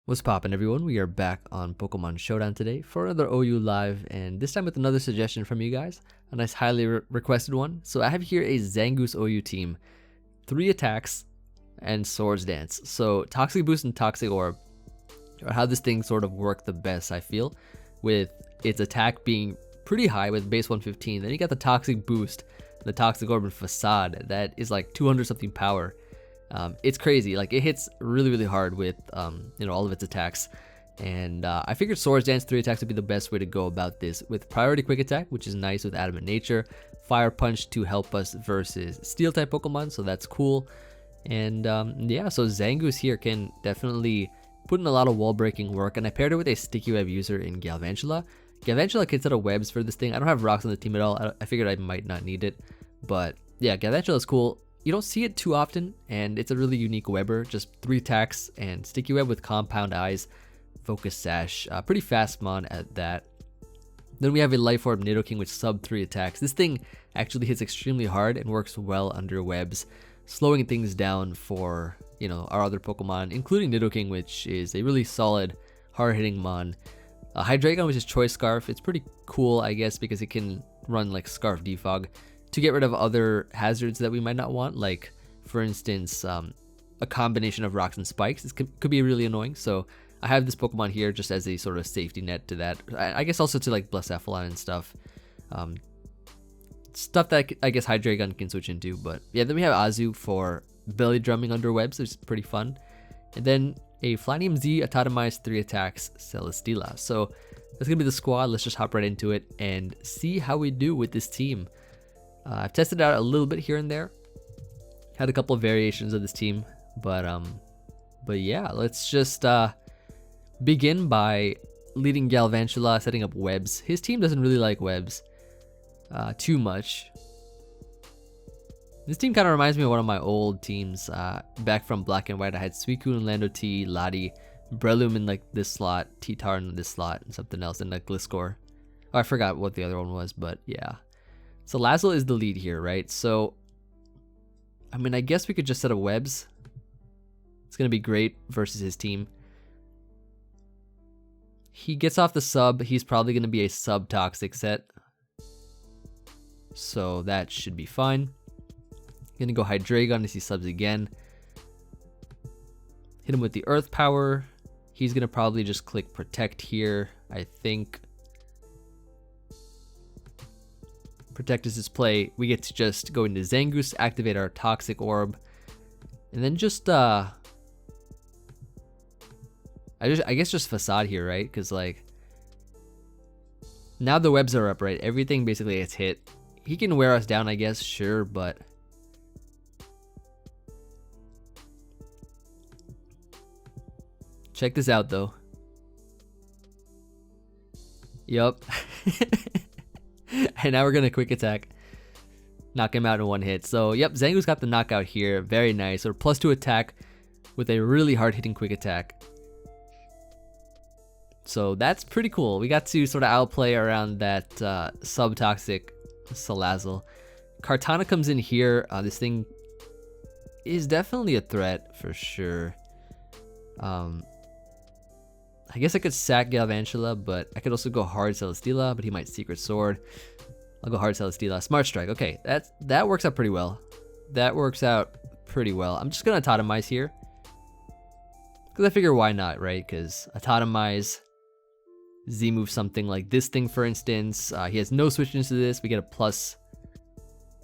What's poppin', everyone? We are back on Pokemon Showdown today for another OU live, and this time with another suggestion from you guys, a nice highly requested one. So I have here a Zangoose OU team, 3 attacks and Swords Dance. So Toxic Boost and Toxic Orb are how this thing sort of work the best, I feel, with its attack being pretty high with base 115. Then you got the Toxic Boost, the Toxic Orb and Facade that is like 200 something power. It's crazy. Like, it hits really hard with all of its attacks, and I figured Swords Dance 3 attacks would be the best way to go about this, with priority quick attack, which is nice with Adamant Nature, Fire Punch to help us versus Steel type Pokemon, so that's cool. And yeah, so Zangoose here can definitely put in a lot of wall breaking work, and I paired it with a Sticky Web user in Galvantula. Galvantula can set up webs for this thing. I don't have rocks on the team at all. I figured I might not need it, but yeah, Galvantula is cool. You don't see it too often, and it's a really unique webber. Just 3 attacks and Sticky Web with Compound Eyes, Focus Sash. Pretty fast mon at that. Then we have a Life Orb Nidoking with sub 3 attacks. This thing actually hits extremely hard and works well under webs, slowing things down for our other Pokemon, including Nidoking, which is a really solid, hard-hitting mon. hydreiGon, which is Choice Scarf. It's pretty cool, I guess, because it can run like Scarf Defog to get rid of other hazards that we might not want, like for instance a combination of rocks and spikes. This could be really annoying, so I have this Pokemon here just as a sort of safety net to that. I guess also to like Blacephalon and stuff, stuff that I guess hydreiGon can switch into. But yeah, then we have Azu for belly drumming under webs, which is pretty fun, and then a Flanium Z Atotomized 3 attacks Steela. So that's gonna be the squad. Let's just hop right into it and see how we do with this team. I've tested it out a little bit here and there, had a couple of variations of this team, but yeah, let's just begin by leading Galvantula, setting up webs. His team doesn't really like webs too much. This team kind of reminds me of one of my old teams back from Black and White. I had Suicune, Lando T, Lottie, Breloom in like this slot, T-Tar in this slot, and something else in like Gliscor. Oh, I forgot what the other one was, but yeah. So Lazzle is the lead here, right? So, I mean, I guess we could just set up webs. It's going to be great versus his team. He gets off the sub. He's probably going to be a sub-toxic set. So that should be fine. Going to go hydreiGon as he subs again. Hit him with the Earth Power. He's going to probably just click Protect here, I think. Protect is his play. We get to just go into Zangoose, activate our Toxic Orb, and then just I guess just Facade here, right? Because like now the webs are up, right? Everything basically gets hit. He can wear us down, I guess, sure, but check this out though. Yup. And now we're gonna quick attack, knock him out in 1 hit. So yep, Zangoose got the knockout here. Very nice. So +2 attack with a really hard hitting quick attack. So that's pretty cool. We got to sort of outplay around that sub-toxic Salazzle. Kartana comes in here. This thing is definitely a threat for sure. I guess I could sack Galvantula, but I could also go hard Celesteela, but he might Secret Sword. I'll go hard Celesteela. Smart Strike. Okay, that works out pretty well. That works out pretty well. I'm just gonna Atomize here, because I figure why not, right? Because Atomize, Z move something like this thing, for instance. He has no switch into this. We get a plus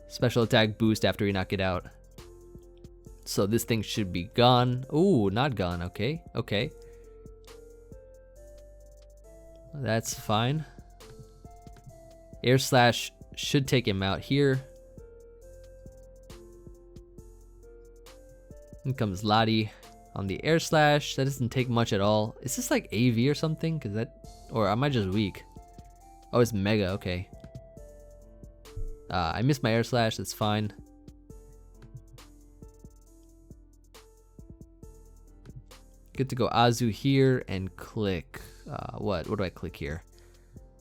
special attack boost after we knock it out. So this thing should be gone. Ooh, not gone. Okay, okay. That's fine. Air Slash should take him out here. In comes Lottie on the Air Slash. That doesn't take much at all. Is this like AV or something? Cause that, or am I just weak? Oh, it's Mega. Okay. I missed my Air Slash. That's fine. Good to go Azu here and click. What do I click here?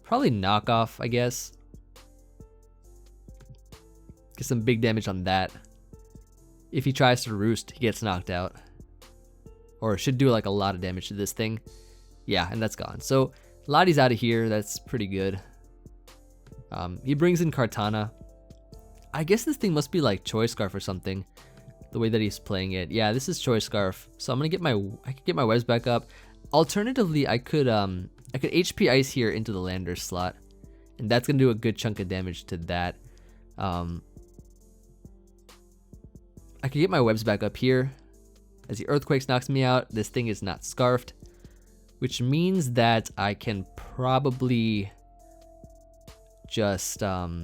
Probably Knockoff, I guess. Get some big damage on that. If he tries to roost, he gets knocked out. or should do like a lot of damage to this thing. Yeah, and that's gone. So Lottie's out of here. That's pretty good. He brings in Kartana. I guess this thing must be like Choice Scarf or something, the way that he's playing it. Yeah, this is Choice Scarf. So I'm gonna get I could get my webs back up. Alternatively, I could HP Ice here into the lander slot, and that's gonna do a good chunk of damage to that. I could get my webs back up here. As the Earthquakes knocks me out, this thing is not scarfed, which means that I can probably just I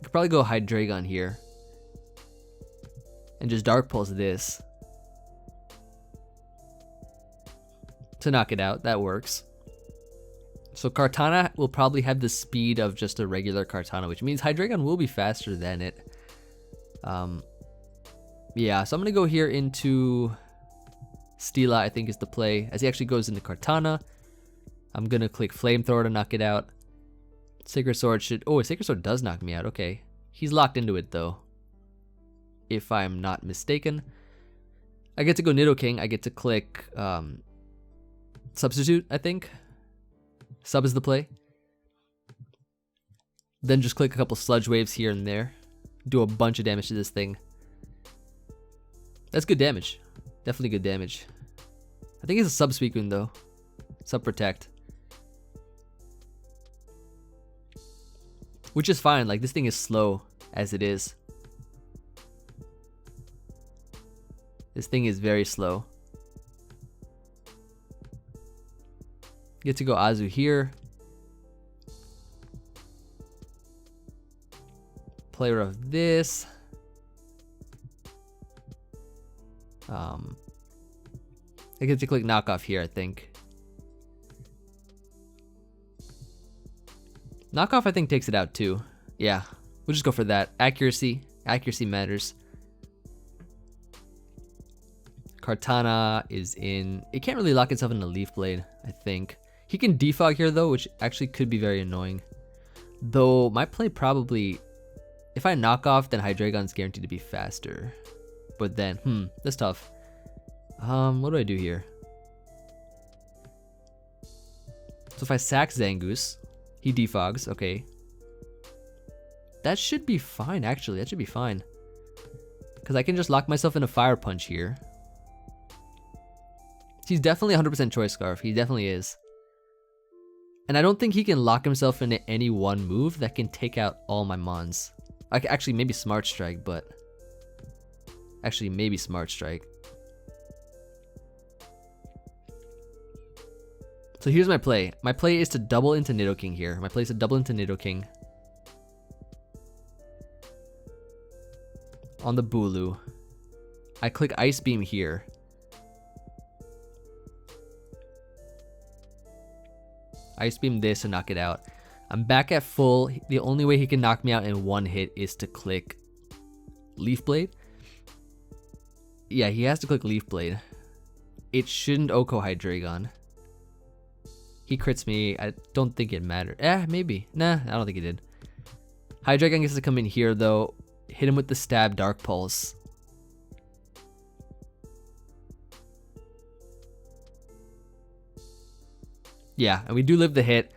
could probably go hydreiGon here and just Dark Pulse this to knock it out. That works. So Kartana will probably have the speed of just a regular Kartana, which means hydreiGon will be faster than it. Yeah, so I'm gonna go here into Steela, I think is the play. As he actually goes into Kartana, I'm gonna click Flamethrower to knock it out. Sacred Sword should... Oh, a Sacred Sword does knock me out. Okay. He's locked into it, though, if I'm not mistaken. I get to go Nidoking. I get to click Substitute, I think. Sub is the play. Then just click a couple Sludge Waves here and there. Do a bunch of damage to this thing. That's good damage. Definitely good damage. I think it's a Sub Suicune, though. Sub Protect. Which is fine, like this thing is slow as it is. This thing is very slow. Get to go Azu here. Player of this. I get to click Knockoff here, I think. Knockoff, I think, takes it out too. Yeah, we'll just go for that. Accuracy. Accuracy matters. Kartana is in... It can't really lock itself into Leaf Blade, I think. He can defog here, though, which actually could be very annoying. Though, my play probably... If I knock off, then hydreiGon's guaranteed to be faster. But then, that's tough. What do I do here? So if I sack Zangoose... He defogs, okay. That should be fine, actually. That should be fine. Because I can just lock myself in a Fire Punch here. He's definitely 100% Choice Scarf. He definitely is. And I don't think he can lock himself into any one move that can take out all my mons. Actually, maybe Smart Strike, but... Actually, maybe Smart Strike. So here's my play. My play is to double into Nidoking here. My play is to double into Nidoking. On the Bulu. I click Ice Beam here. Ice Beam this to knock it out. I'm back at full. The only way he can knock me out in one hit is to click Leaf Blade. Yeah, he has to click Leaf Blade. It shouldn't Oko hydreiGon. He crits me. I don't think it mattered. Maybe. Nah, I don't think it did. hydreiGon gets to come in here, though. Hit him with the Stab Dark Pulse. Yeah, and we do live the hit.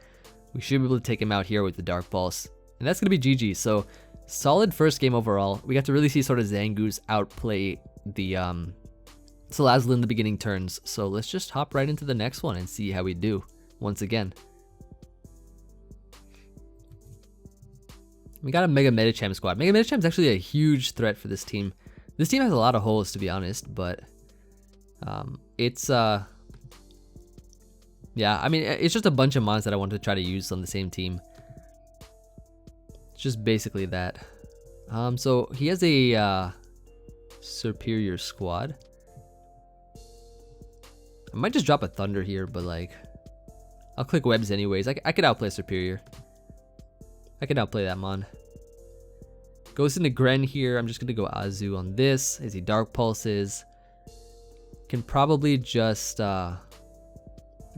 We should be able to take him out here with the Dark Pulse. And that's going to be GG. So, solid first game overall. We got to really see sort of Zangoose outplay the Salazzle in the beginning turns. So, let's just hop right into the next one and see how we do. Once again, we got a Mega Medicham squad. Mega Medicham is actually a huge threat for this team. This team has a lot of holes, to be honest, but it's yeah, I mean, it's just a bunch of mons that I want to try to use on the same team. It's just basically that. So he has a superior squad. I might just drop a Thunder here, but like, I'll click Webs anyways. I could outplay Superior. I can outplay that mon. Goes into Gren here. I'm just going to go Azu on this as he Dark Pulses. Can probably just... I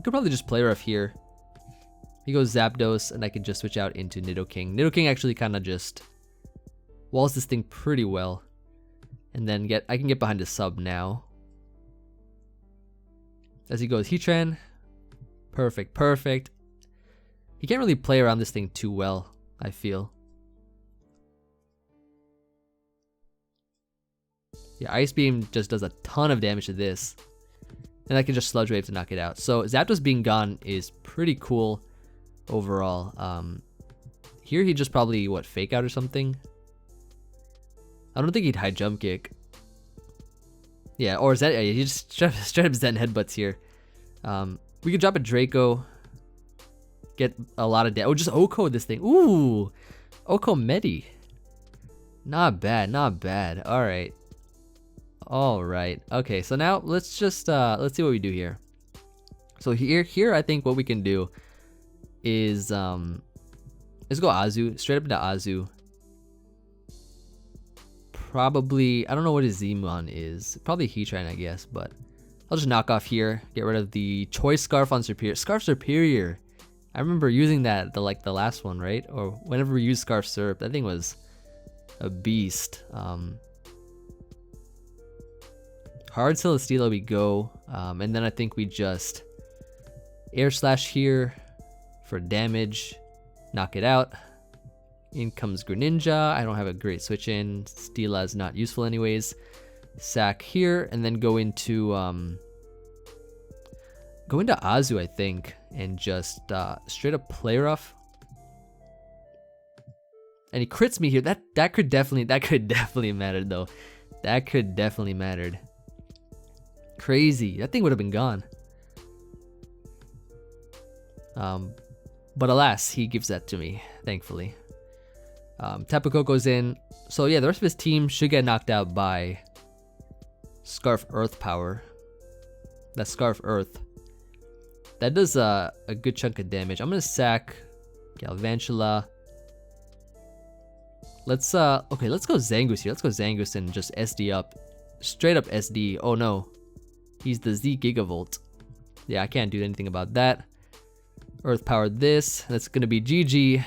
could probably just play rough here. He goes Zapdos, and I can just switch out into Nidoking. Nidoking actually kind of just walls this thing pretty well. And then I can get behind the sub now. As he goes Heatran. Perfect, perfect. He can't really play around this thing too well, I feel. Yeah, Ice Beam just does a ton of damage to this. And I can just Sludge Wave to knock it out. So Zapdos being gone is pretty cool overall. Here he just probably, what, Fake Out or something? I don't think he'd High Jump Kick. Yeah, or Zen, yeah, he just straight up Zen Headbutts here. We could drop a Draco. Get a lot of damage. Oh, just Oko this thing. Ooh! Oko Medi. Not bad, not bad. Alright. Alright. Okay, so now let's just let's see what we do here. So here I think what we can do is let's go Azu, straight up into Azu. Probably, I don't know what his Zmon is. Probably Heatran, I guess, but I'll just knock off here. Get rid of the Choice Scarf on Superior. Scarf Superior. I remember using that the last one, right? Or whenever we used Scarf Syrup, that thing was a beast. Hard Tail Steela we go, and then I think we just Air Slash here for damage, knock it out. In comes Greninja. I don't have a great switch in. Steela is not useful anyways. Sack here, and then go into Azu, I think, and just straight up Play Rough. And he crits me here. That could definitely matter though. That could definitely mattered. Crazy. That thing would have been gone. But alas, he gives that to me, thankfully. Tapu Koko's in. So yeah, the rest of his team should get knocked out by Scarf Earth Power. That's Scarf Earth. That does a good chunk of damage. I'm gonna sack Galvantula. Let's go Zangoose here. Let's go Zangoose and just SD up. Straight up SD. Oh no. He's the Z Gigavolt. Yeah, I can't do anything about that. Earth Power this. That's gonna be GG.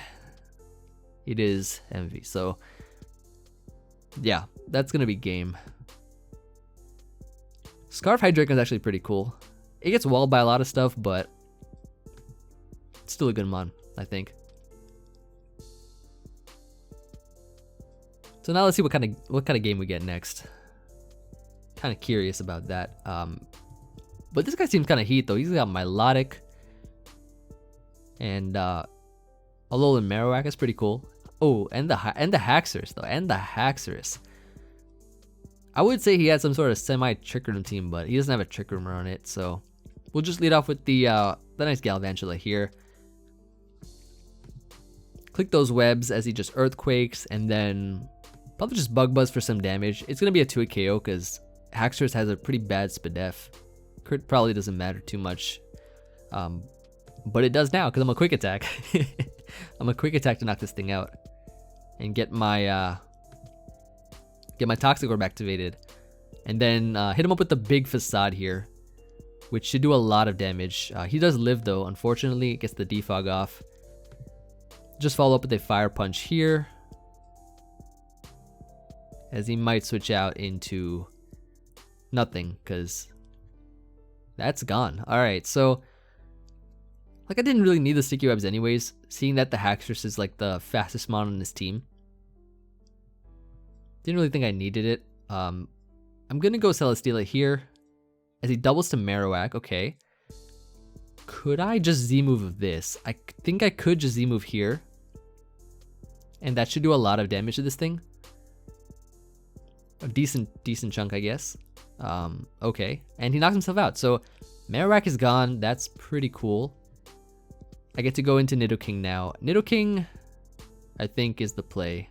It is Emvee. So yeah, that's gonna be game. Scarf hydreiGon is actually pretty cool. It gets walled by a lot of stuff, but it's still a good mon, I think. So now let's see what kind of game we get next. Kind of curious about that. But this guy seems kind of heat though. He's got Milotic and Alolan Marowak is pretty cool. Oh, and the Haxorus though, and the Haxorus. I would say he had some sort of semi-Trick Room team, but he doesn't have a Trick Room on it, so we'll just lead off with the nice Galvantula here. Click those webs as he just Earthquakes, and then probably just Bug Buzz for some damage. It's gonna be a 2-hit KO because Haxorus has a pretty bad SPDEF. Crit probably doesn't matter too much, but it does now because I'm a Quick Attack. I'm a Quick Attack to knock this thing out and get my Toxic Orb activated, and then hit him up with the big Facade here, which should do a lot of damage. He does live though, unfortunately. It gets the defog off. Just follow up with a Fire Punch here, as he might switch out into nothing because that's gone. Alright, so like I didn't really need the Sticky Webs anyways, seeing that the Haxorus is like the fastest mon on his team. Didn't really think I needed it. I'm gonna go Celesteela here as he doubles to Marowak. Okay. Could I just Z-move this? I think I could just Z-move here. And that should do a lot of damage to this thing. A decent chunk, I guess. Okay. And he knocks himself out. So Marowak is gone. That's pretty cool. I get to go into Nidoking now. Nidoking, I think, is the play.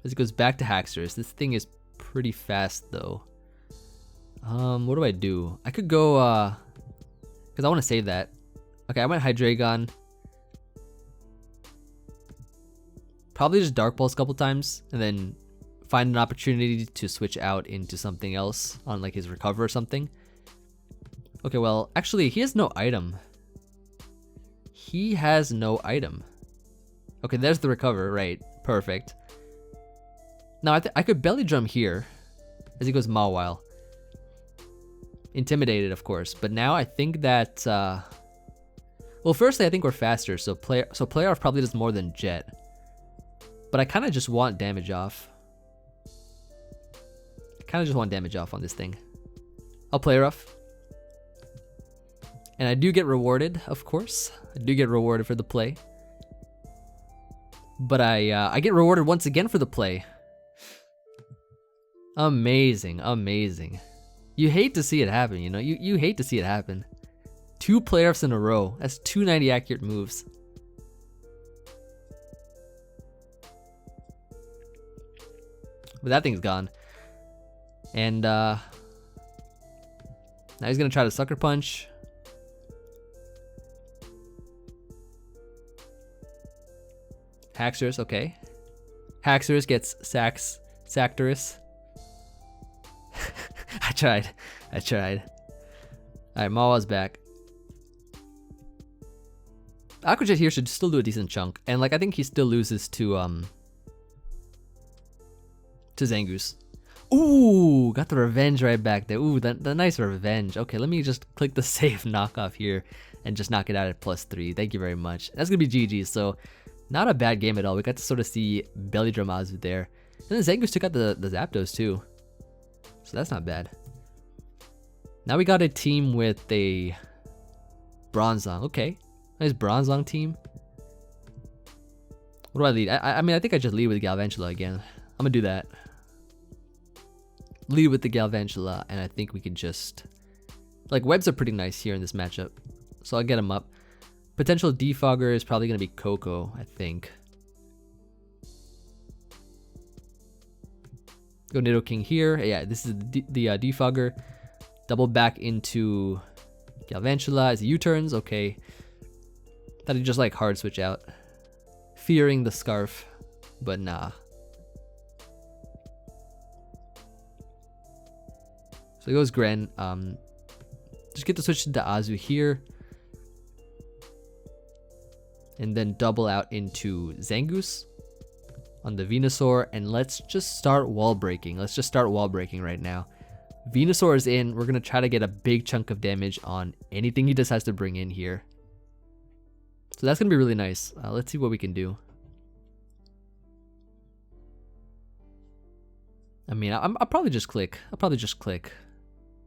As it goes back to Haxorus. This thing is pretty fast though. What do I do? I could go because I want to save that. Okay, I went hydreiGon. Probably just Dark Pulse a couple times and then find an opportunity to switch out into something else on like his recover or something. Okay, well, actually he has no item. He has no item. Okay, there's the recover, right? Perfect. Now I could belly drum here as he goes Mawile. Intimidated, of course, but now I think that well, firstly I think we're faster, so play off probably does more than Jet. But I kind of just want damage off. I kind of just want damage off on this thing. I'll play rough. And I do get rewarded, of course. I do get rewarded for the play. But I get rewarded once again for the play. Amazing, amazing. You hate to see it happen, you know? You hate to see it happen. 2 play-offs in a row. That's 290 accurate moves. But that thing's gone. And now he's gonna try to sucker punch. Haxorus, okay. Haxorus gets Sactorus. I tried. Alright, Mawa's back. Aquajet here should still do a decent chunk. And like I think he still loses to Zangoose. Ooh, got the revenge right back there. Ooh, the nice revenge. Okay, let me just click the save knockoff here and just knock it out at +3. Thank you very much. That's gonna be GG, so not a bad game at all. We got to sort of see belly drum Azu there. And then Zangoose took out the Zapdos too. So that's not bad. Now we got a team with a Bronzong. Okay, nice Bronzong team. What do I lead? I mean, I think I just lead with Galvantula again. I'm gonna do that. Lead with the Galvantula, and I think we can just... Like, webs are pretty nice here in this matchup, so I'll get him up. Potential defogger is probably gonna be Coco, I think. Go Nidoking here. Yeah, this is the defogger. Double back into Galvantula as he U-turns. Okay. Thought he'd just like hard switch out. Fearing the scarf, but nah. So he goes Gren. Just get the switch into Azu here. And then double out into Zangoose on the Venusaur, and let's just start wall breaking. Let's just start wall breaking right now. Venusaur is in. We're gonna try to get a big chunk of damage on anything he decides to bring in here. So that's gonna be really nice. Let's see what we can do. I mean, I'll probably just click.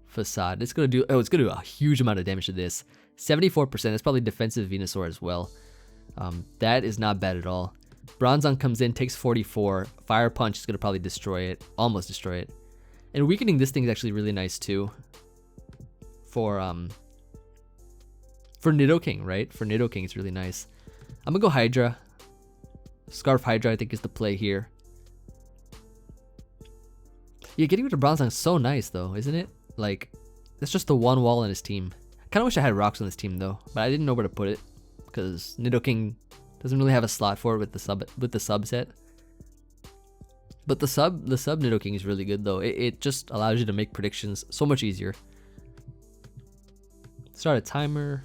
Facade. It's gonna do. Oh, it's gonna do a huge amount of damage to this. 74%. It's probably defensive Venusaur as well. That is not bad at all. Bronzong comes in, takes 44. Fire Punch is gonna probably destroy it, almost destroy it. And weakening this thing is actually really nice too. For Nidoking, right? For Nidoking, it's really nice. I'm gonna go Hydra. Scarf Hydra, I think, is the play here. Yeah, getting rid of Bronzong is so nice though, isn't it? Like, that's just the one wall in his team. I kind of wish I had rocks on this team though, but I didn't know where to put it because Nidoking doesn't really have a slot for it with the subset. But the sub Nidoking is really good though. It just allows you to make predictions so much easier. Start a timer.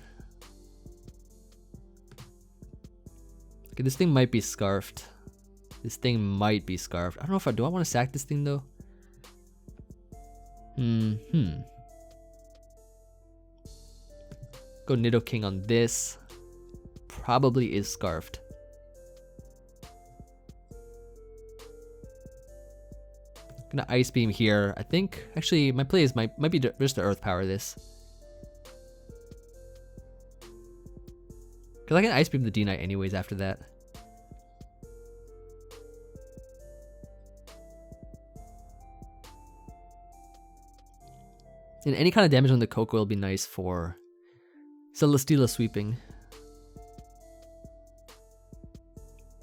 Okay, this thing might be scarfed. I don't know if do I want to sack this thing though? Go Nidoking on this. Probably is scarfed. Gonna Ice Beam here. I think actually my play is might be just to Earth Power this. Cause I can Ice Beam the D-Knight anyways after that. And any kind of damage on the Coco will be nice for Steela sweeping.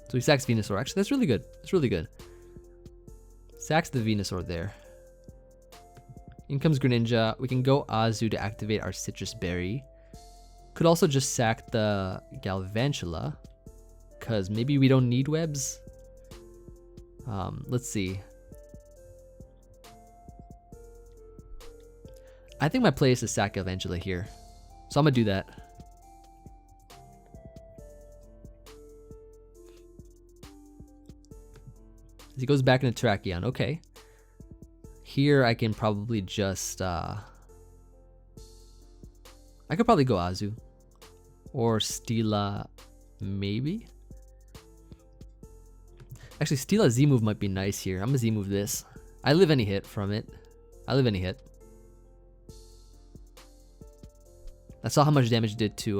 So he sacks Venusaur. Actually, that's really good. That's really good. Sacks the Venusaur there. In comes Greninja. We can go Azu to activate our Citrus Berry. Could also just sack the Galvantula, because maybe we don't need webs. Let's see. I think my play is to sack Galvantula here. So I'm going to do that. As he goes back into Terrakion. Okay. Here I can probably just I could probably go Azu or Steela, maybe. Actually, Steela Z move might be nice here. I'm gonna Z move this. I live any hit from it. I live any hit. I saw how much damage it did to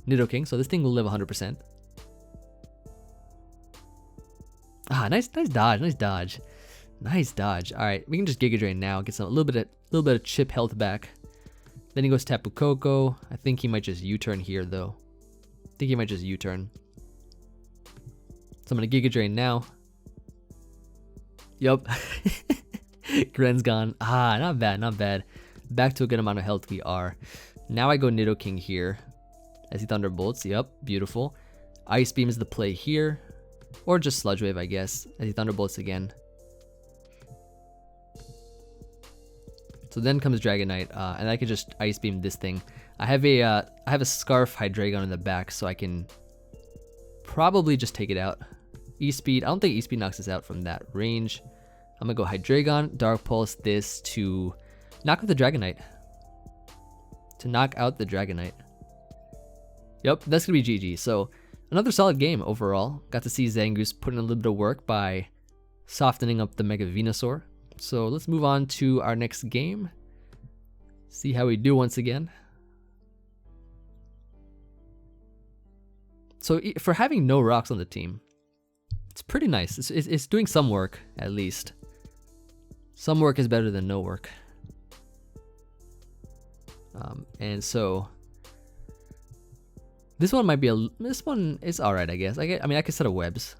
Nidoking, so this thing will live 100%. Ah, nice dodge, nice dodge. Nice dodge. Alright, we can just Giga Drain now, get some a little bit of chip health back. Then he goes Tapu Koko. I think he might just U-turn here though. I think he might just U-turn. So I'm gonna Giga Drain now. Yup. Gren's gone. Ah, not bad, not bad. Back to a good amount of health we are. Now I go Nidoking here. As he Thunderbolts. Yup, beautiful. Ice Beam is the play here. Or just Sludge Wave, I guess. As he Thunderbolts again. So then comes Dragonite, and I could just Ice Beam this thing. I have a Scarf hydreiGon in the back, so I can probably just take it out. E-Speed, I don't think E-Speed knocks us out from that range. I'm gonna go hydreiGon, Dark Pulse this to knock out the Dragonite. To knock out the Dragonite. Yep, that's gonna be GG. So another solid game overall. Got to see Zangoose put in a little bit of work by softening up the Mega Venusaur. So let's move on to our next game. See how we do once again. So for having no rocks on the team, it's pretty nice. It's doing some work, at least. Some work is better than no work. And so this one might be this one is alright, I guess. I mean, I could set up webs.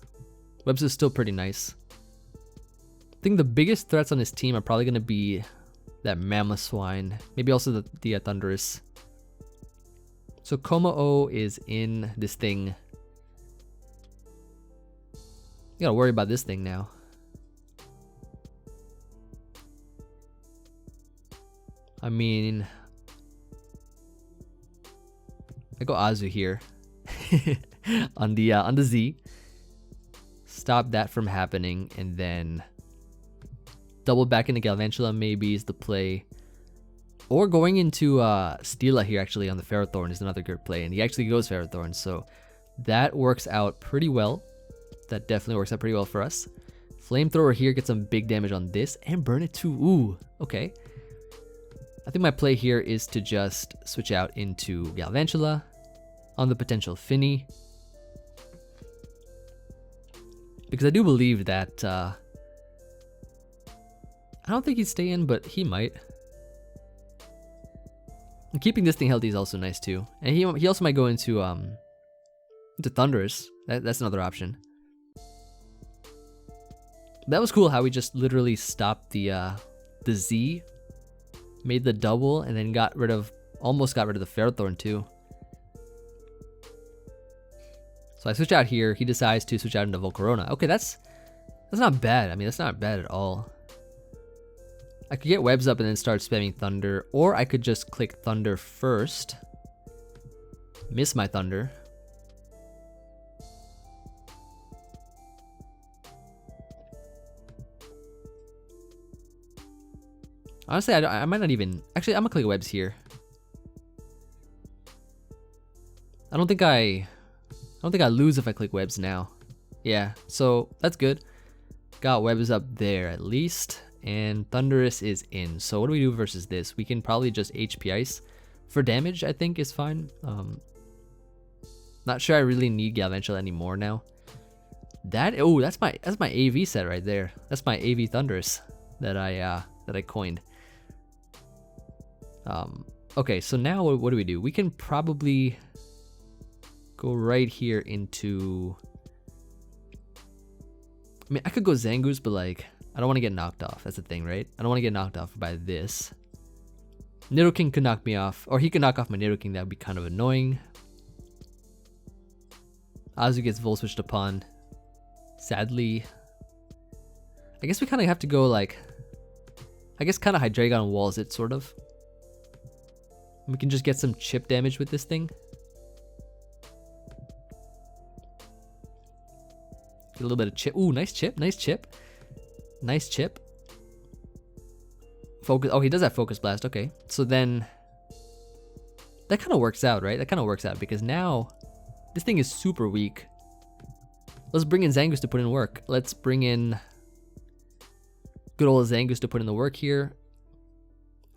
Webs is still pretty nice. I think the biggest threats on his team are probably going to be that Mamoswine. Maybe also the Thundurus. So Kommo-o is in this thing. You gotta worry about this thing now. I mean, I go Azu here on the Z. Stop that from happening, and then double back into Galvantula maybe is the play. Or going into Steela here actually on the Ferrothorn is another good play, and he actually goes Ferrothorn, so that works out pretty well. That definitely works out pretty well for us. Flamethrower here gets some big damage on this, and burn it too. Ooh, okay. I think my play here is to just switch out into Galvantula on the potential Finny. Because I do believe that, I don't think he'd stay in, but he might. And keeping this thing healthy is also nice too. And he also might go into Thundurus. That's another option. That was cool how we just literally stopped the Z, made the double, and then almost got rid of the Ferrothorn too. So I switch out here. He decides to switch out into Volcarona. Okay, that's not bad. I mean, that's not bad at all. I could get webs up and then start spamming Thunder, or I could just click Thunder first. Miss my Thunder. Honestly, I might not even... Actually, I'm gonna click webs here. I don't think I lose if I click webs now. Yeah, so that's good. Got webs up there at least. And Thundurus is in. So what do we do versus this? We can probably just HP Ice. For damage, I think is fine. Not sure I really need Galvantula anymore now. That's my AV set right there. That's my AV Thundurus that I coined. Okay, so now what do we do? We can probably go right here into... I mean, I could go Zangoose, but like, I don't want to get knocked off. That's the thing, right? I don't want to get knocked off by this. Nidoking could knock me off, or he could knock off my Nidoking. That would be kind of annoying. Azu gets Volt Switched upon. Sadly, I guess we kind of have to go like, I guess kind of hydreiGon walls it, sort of. We can just get some chip damage with this thing. Get a little bit of chip. Ooh, nice chip, nice chip. Nice chip. Focus. Oh, he does have focus blast. Okay, so then that kind of works out, right? That kind of works out because now this thing is super weak. Let's bring in Zangoose to put in work. Let's bring in good old Zangoose to put in the work here.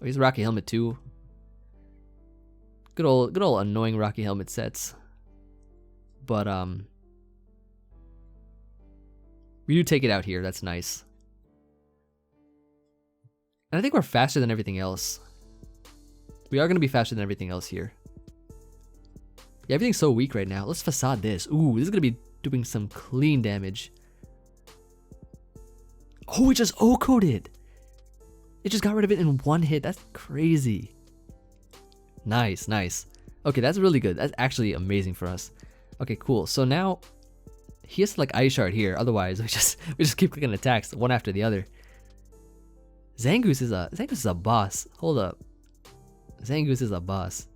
Oh, he's Rocky Helmet too. Good old annoying Rocky Helmet sets. But we do take it out here. That's nice. And I think we're faster than everything else. We are going to be faster than everything else here. Yeah, everything's so weak right now. Let's facade this. Ooh, this is going to be doing some clean damage. Oh, it just O-coded. It just got rid of it in one hit. That's crazy. Nice, nice. Okay, that's really good. That's actually amazing for us. Okay, cool. So now he has to like ice shard here. Otherwise, we just keep clicking attacks one after the other. Zangoose is a boss. Hold up. Zangoose is a boss.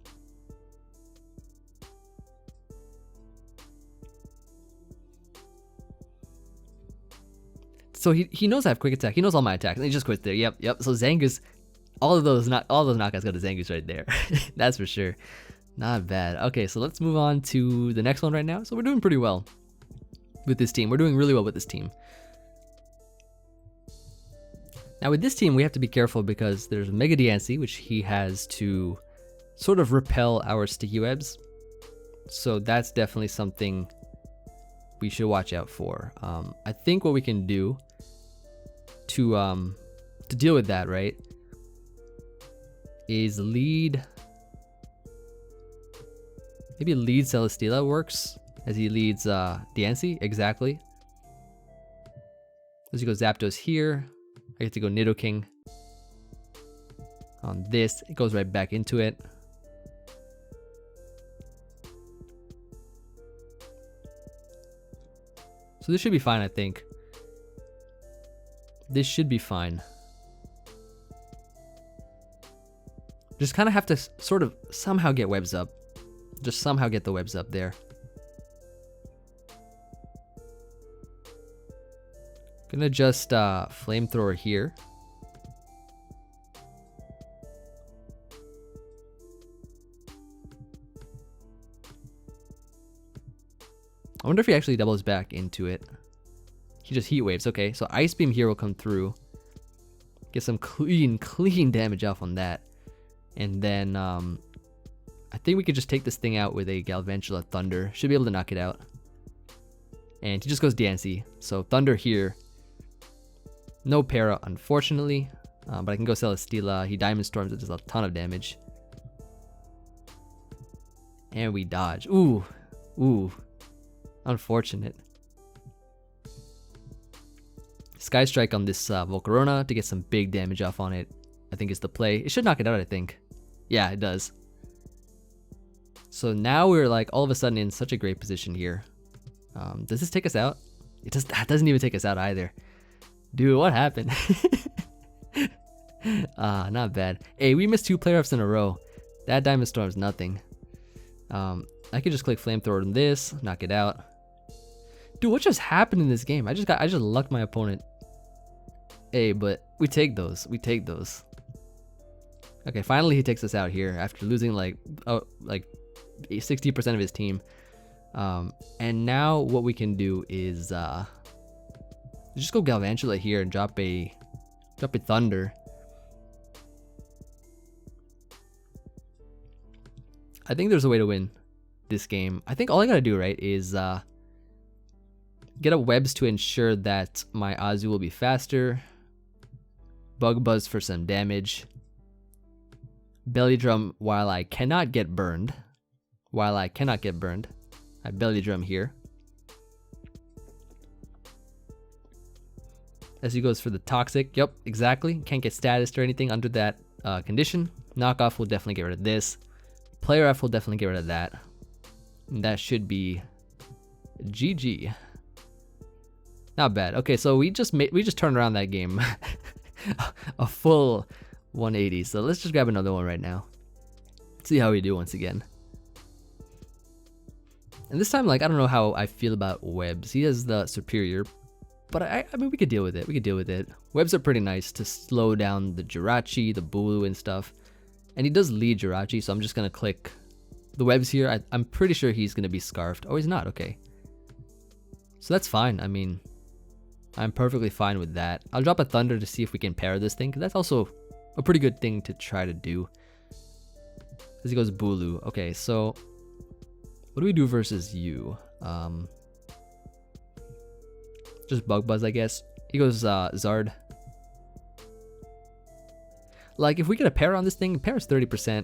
So he knows I have quick attack. He knows all my attacks, and he just quits there. Yep. So Zangoose, all those knockouts got a Zangoose right there. That's for sure. Not bad. Okay, so let's move on to the next one right now. So we're doing pretty well with this team. We're doing really well with this team. Now with this team, we have to be careful because there's Mega Diancie, which he has to sort of repel our sticky webs. So that's definitely something we should watch out for. I think what we can do to deal with that, right, is lead. Maybe lead Steela works as he leads Diancie. Exactly. As you go Zapdos here, I get to go Nido King on this. It goes right back into it. So this should be fine, I think. This should be fine. Just kind of have to sort of somehow get webs up. Just somehow get the webs up there. Gonna just flamethrower here. I wonder if he actually doubles back into it. He just heat waves. Okay, so Ice Beam here will come through. Get some clean damage off on that. And then I think we could just take this thing out with a Galvantula Thunder. Should be able to knock it out. And he just goes Diancie. So Thunder here. No para, unfortunately. But I can go sell a Steela. He Diamond Storms. It does a ton of damage. And we dodge. Ooh. Unfortunate. Sky Strike on this Volcarona to get some big damage off on it. I think is the play. It should knock it out, I think. Yeah, it does. So now we're like all of a sudden in such a great position here. Does this take us out? That doesn't even take us out either. Dude, what happened? Not bad. Hey, we missed 2 player ups in a row. That Diamond Storm's nothing. I could just click Flamethrower on this, knock it out. Dude, what just happened in this game? I just lucked my opponent. Hey, but we take those. Okay, finally he takes us out here after losing like 60% of his team. And now what we can do is just go Galvantula here and drop a Thunder. I think there's a way to win this game. I think all I gotta do, right, is get up webs to ensure that my Azu will be faster. Bug Buzz for some damage. Belly Drum while I cannot get burned. I Belly Drum here. As he goes for the Toxic. Yep, exactly. Can't get status or anything under that condition. Knockoff will definitely get rid of this. Player F will definitely get rid of that. And that should be GG. Not bad. Okay, so we just turned around that game. A full 180. So let's just grab another one right now. See how we do once again. And this time, like, I don't know how I feel about webs. He has the superior But I mean, we could deal with it. We could deal with it. Webs are pretty nice to slow down the Jirachi, the Bulu and stuff. And he does lead Jirachi, so I'm just going to click the webs here. I'm pretty sure he's going to be scarfed. Oh, he's not. Okay. So that's fine. I mean, I'm perfectly fine with that. I'll drop a Thunder to see if we can pair this thing, because that's also a pretty good thing to try to do. As he goes Bulu. Okay, so what do we do versus you? Just Bug Buzz, I guess. He goes Zard. Like, if we get a pair on this thing, pair is 30%.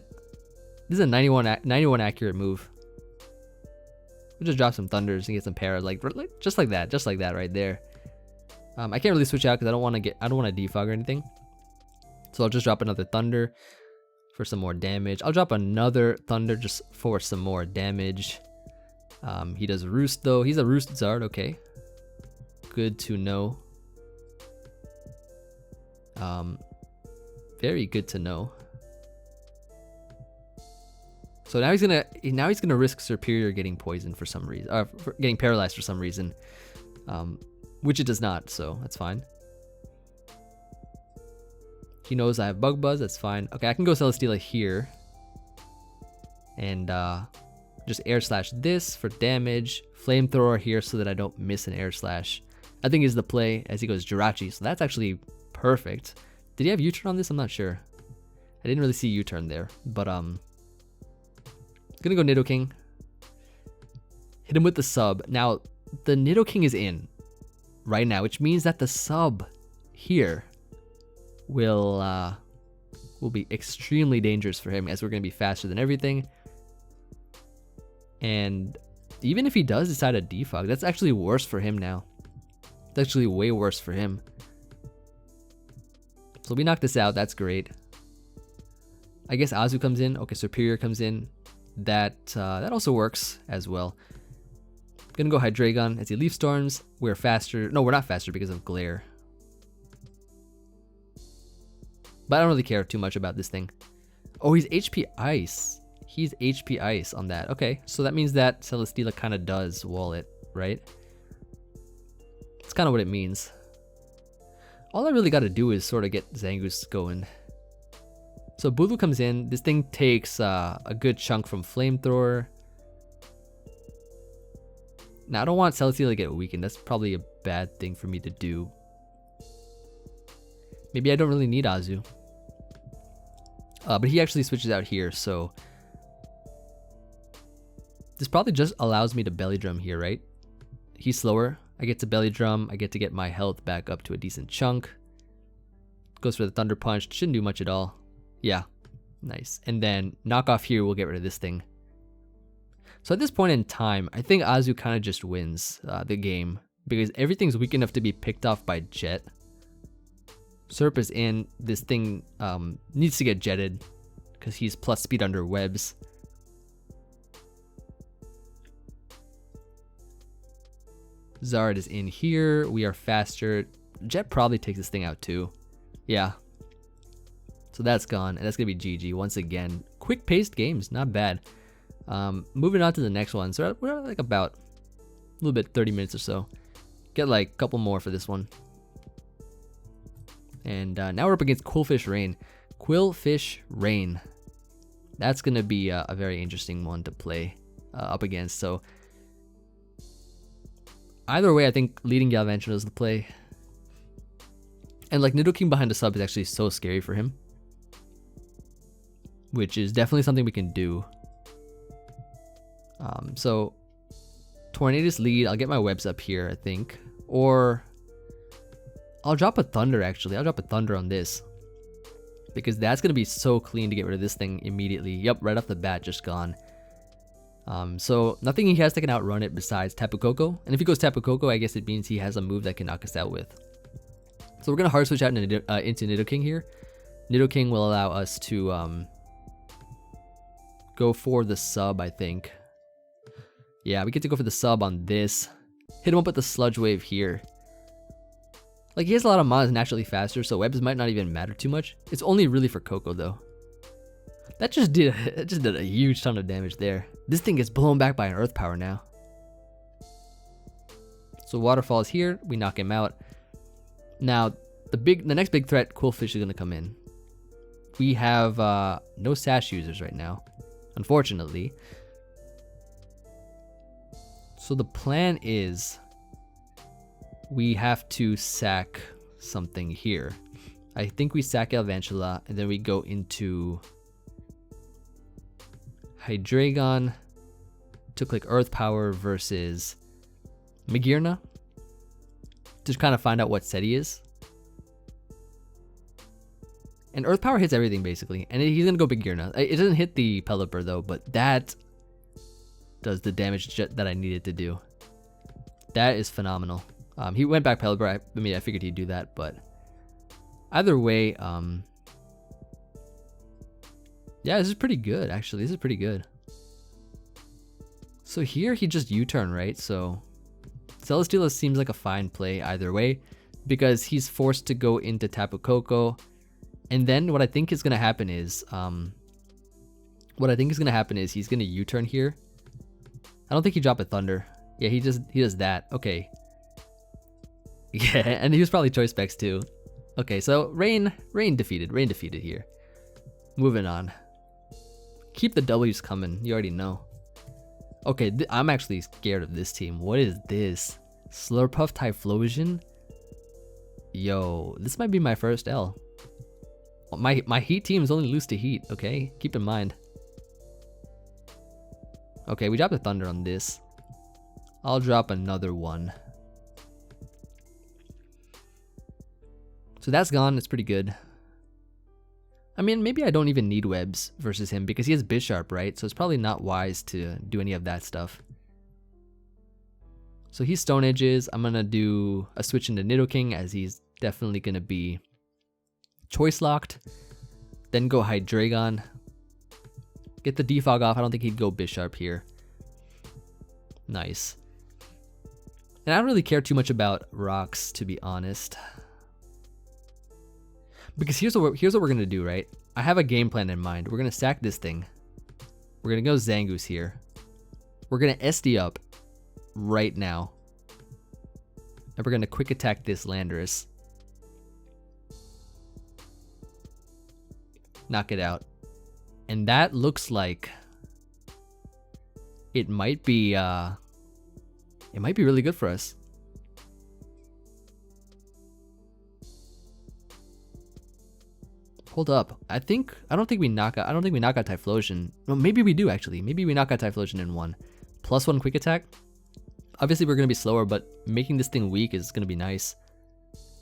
This is a 91 accurate move. We'll just drop some Thunders and get some pair, like just like that right there. I can't really switch out because I don't want to defog or anything. So I'll just drop another Thunder for some more damage. I'll drop another Thunder just for some more damage. He does Roost though. He's a Roost Zard. Okay, good to know. Very good to know. So now he's gonna risk Superior getting poisoned for some reason, or getting paralyzed for some reason, which it does not. So that's fine. He knows I have Bug Buzz. That's fine. Okay, I can go Steela here, and just Air Slash this for damage. Flamethrower here so that I don't miss an Air Slash. I think is the play as he goes Jirachi. So that's actually perfect. Did he have U-turn on this? I'm not sure. I didn't really see U-turn there, but gonna go Nidoking. Hit him with the sub. Now the Nidoking is in right now, which means that the sub here will be extremely dangerous for him, as we're gonna be faster than everything. And even if he does decide to defog, that's actually worse for him now. It's actually way worse for him. So we knock this out. That's great. I guess Azu comes in. Okay, Superior comes in. That also works as well. Gonna go hydreiGon as he Leaf Storms. We're faster. No, we're not faster because of Glare. But I don't really care too much about this thing. Oh, he's HP Ice. He's HP Ice on that. Okay, so that means that Steela kind of does wall it, right? That's kind of what it means. All I really got to do is sort of get Zangoose going. So Bulu comes in. This thing takes a good chunk from Flamethrower. Now, I don't want Steela to get weakened. That's probably a bad thing for me to do. Maybe I don't really need Azu. But he actually switches out here, so this probably just allows me to Belly Drum here, right? He's slower. I get to Belly Drum. I get to get my health back up to a decent chunk. Goes for the Thunder Punch. Shouldn't do much at all. Yeah, nice. And then knock off here will get rid of this thing. So at this point in time, I think Azu kind of just wins the game, because everything's weak enough to be picked off by Jet. Serp is in. This thing needs to get jetted because he's plus speed under webs. Zard is in here. We are faster. Jet probably takes this thing out too. Yeah. So that's gone, and that's gonna be GG once again. Quick paced games, not bad. Moving on to the next one. So we're at like about a little bit 30 minutes or so. Get like a couple more for this one. And now we're up against Quillfish Rain. Quillfish Rain. That's gonna be a very interesting one to play up against. So either way, I think leading Galvantula is the play. And like Nidoking behind the sub is actually so scary for him, which is definitely something we can do. So Tornadus lead. I'll get my webs up here, I think. Or I'll drop a Thunder, actually. I'll drop a Thunder on this, because that's going to be so clean to get rid of this thing immediately. Yep, right off the bat, just gone. So nothing he has that can outrun it besides Tapu Koko. And if he goes Tapu Koko, I guess it means he has a move that can knock us out with. So we're going to hard switch out into Nidoking here. Nidoking will allow us to go for the sub, I think. Yeah, we get to go for the sub on this. Hit him up with the Sludge Wave here. Like, he has a lot of mods naturally faster, so webs might not even matter too much. It's only really for Koko though. That just did a huge ton of damage there. This thing gets blown back by an Earth Power now. So Waterfall is here. We knock him out. Now, the next big threat, Qwilfish, is going to come in. We have no Sash users right now, unfortunately. So the plan is we have to sack something here. I think we sack Elvantula, and then we go into hydreiGon to click Earth Power versus Magearna to kind of find out what set he is. And Earth Power hits everything basically, and he's gonna go Magearna. It doesn't hit the Pelipper though, but that does the damage that I needed to do. That is phenomenal. He went back Pelipper. I mean, I figured he'd do that, but either way, yeah, this is pretty good actually. This is pretty good. So here he just U-turn, right? So Celesteela seems like a fine play either way, because he's forced to go into Tapu Koko. And then what I think is gonna happen is he's gonna U-turn here. I don't think he dropped a Thunder. Yeah, he does that. Okay. Yeah, and he was probably Choice Specs too. Okay, so Rain defeated here. Moving on. Keep the W's coming. You already know. Okay, I'm actually scared of this team. What is this? Slurpuff Typhlosion? Yo, this might be my first L. My Heat team is only lose to Heat, okay? Keep in mind. Okay, we dropped a Thunder on this. I'll drop another one. So that's gone. It's pretty good. I mean, maybe I don't even need webs versus him because he has Bisharp, right? So it's probably not wise to do any of that stuff. So he's Stone Edges. I'm going to do a switch into Nidoking as he's definitely going to be choice locked. Then go hydreiGon. Get the defog off. I don't think he'd go Bisharp here. Nice. And I don't really care too much about rocks, to be honest. Because here's what we're gonna do, right? I have a game plan in mind. We're gonna sack this thing. We're gonna go Zangoose here. We're gonna SD up right now. And we're gonna quick attack this Landorus. Knock it out. And that looks like it might be really good for us. Hold up. I don't think we knock out Typhlosion. Well, maybe we do actually. Maybe we knock out Typhlosion in one. +1 quick attack. Obviously we're gonna be slower, but making this thing weak is gonna be nice.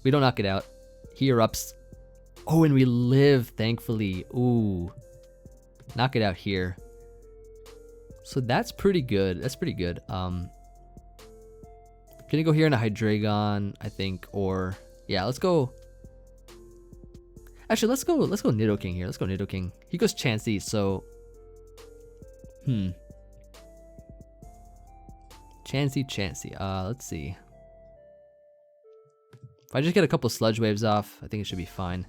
We don't knock it out. He erupts. Oh, and we live, thankfully. Ooh. Knock it out here. So that's pretty good. That's pretty good. Gonna go here in a hydreiGon, I think, or yeah, let's go. Actually, let's go Nidoking here. Let's go Nidoking. He goes Chansey, so Chansey. Let's see. If I just get a couple Sludge Waves off, I think it should be fine.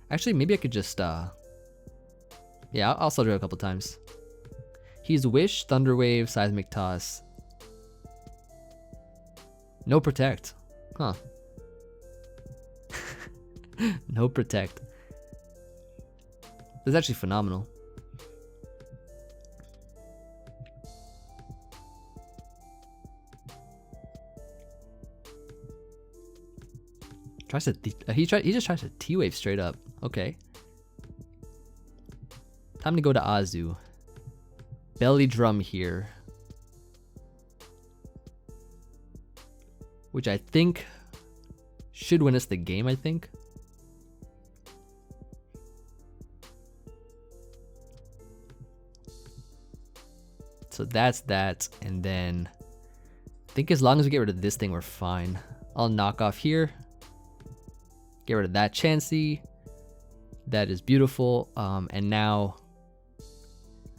Actually, maybe I could just yeah, I'll Sludge Wave a couple times. He's Wish, Thunder Wave, Seismic Toss. No Protect. Huh. No Protect. That's actually phenomenal. He just tries to T-Wave straight up. Okay. Time to go to Azu. Belly Drum here. Which I think should win us the game, I think. So that's that, and then I think as long as we get rid of this thing, we're fine. I'll knock off here. Get rid of that Chansey. That is beautiful. And now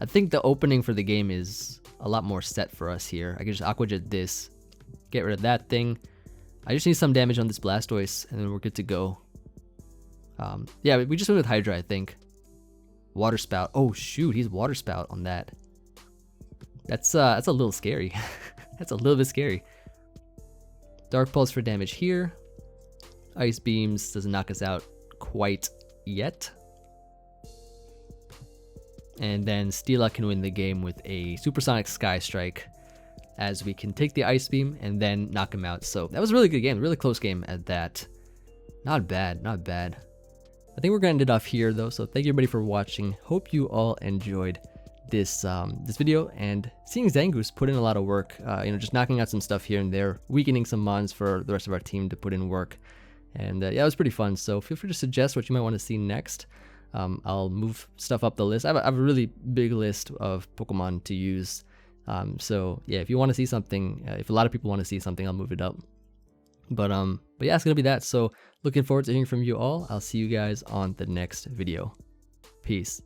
I think the opening for the game is a lot more set for us here. I can just Aqua Jet this. Get rid of that thing. I just need some damage on this Blastoise, and then we're good to go. Yeah, we just went with Hydra, I think. Water Spout. Oh shoot, he's Water Spout on that. That's a little scary. That's a little bit scary. Dark Pulse for damage here. Ice Beams doesn't knock us out quite yet. And then Steela can win the game with a Supersonic Sky Strike, as we can take the Ice Beam and then knock him out. So that was a really good game, really close game at that. Not bad, not bad. I think we're gonna end it off here though, so thank you everybody for watching. Hope you all enjoyed this this video, and seeing Zangoose put in a lot of work, you know, just knocking out some stuff here and there, weakening some mons for the rest of our team to put in work. And yeah, it was pretty fun, so feel free to suggest what you might want to see next. I'll move stuff up the list. I have a really big list of Pokemon to use. So yeah, if you want to see something, if a lot of people want to see something, I'll move it up. But yeah, it's gonna be that. So looking forward to hearing from you all. I'll see you guys on the next video. Peace.